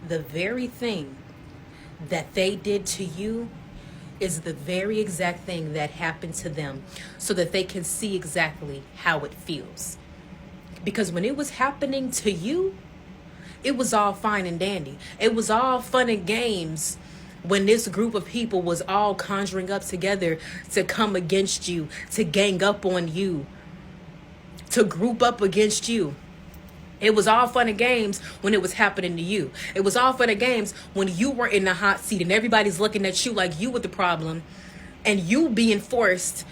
The very thing that they did to you is the very exact thing that happened to them, so that they can see exactly how it feels. Because when it was happening to you, it was all fine and dandy. It was all fun and games when this group of people was all conjuring up together to come against you, to gang up on you, to group up against you. It was all fun and games when it was happening to you. It was all fun and games when you were in the hot seat and everybody's looking at you like you were the problem, and you being forced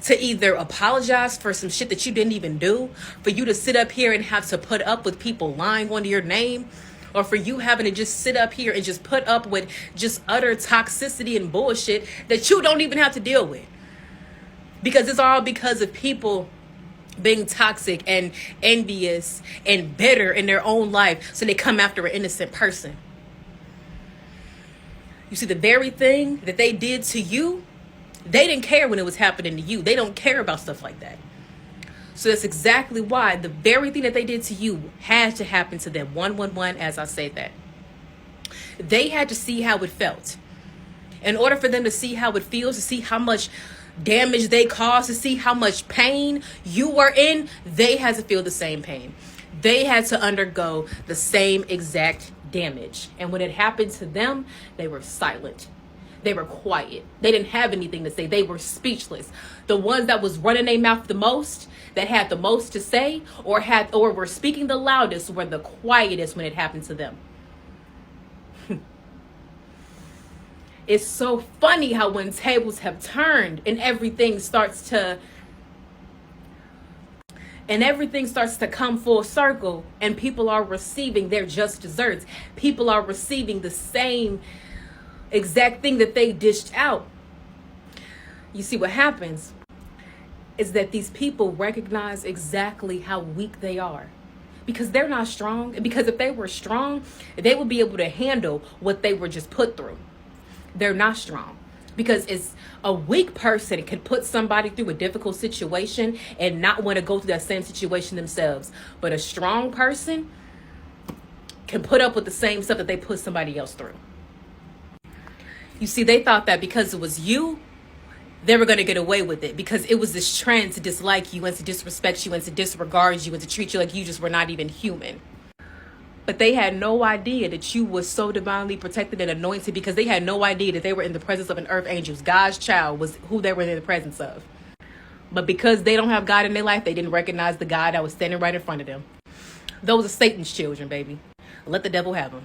to either apologize for some shit that you didn't even do, for you to sit up here and have to put up with people lying on your name, or for you having to just sit up here and just put up with just utter toxicity and bullshit that you don't even have to deal with. Because it's all because of people being toxic and envious and bitter in their own life, so they come after an innocent person. You see, the very thing that they did to you, they didn't care when it was happening to you. They don't care about stuff like that. So that's exactly why the very thing that they did to you had to happen to them. 111, as I say that. They had to see how it felt. In order for them to see how it feels, to see how much damage they caused, to see how much pain you were in, they had to feel the same pain. They had to undergo the same exact damage. And when it happened to them, they were silent. They were quiet. They didn't have anything to say. They were speechless. The ones that was running their mouth the most, that had the most to say, or were speaking the loudest, were the quietest when it happened to them. It's so funny how when tables have turned and everything starts to come full circle, and people are receiving their just desserts. People are receiving the same exact thing that they dished out. You see, what happens is that these people recognize exactly how weak they are, because they're not strong. Because if they were strong, they would be able to handle what they were just put through. They're not strong, because it's a weak person can put somebody through a difficult situation and not want to go through that same situation themselves. But a strong person can put up with the same stuff that they put somebody else through. You see, they thought that because it was you, they were going to get away with it, because it was this trend to dislike you and to disrespect you and to disregard you and to treat you like you just were not even human. But they had no idea that you were so divinely protected and anointed, because they had no idea that they were in the presence of an earth angel. God's child was who they were in the presence of. But because they don't have God in their life, they didn't recognize the God that was standing right in front of them. Those are Satan's children, baby. Let the devil have them.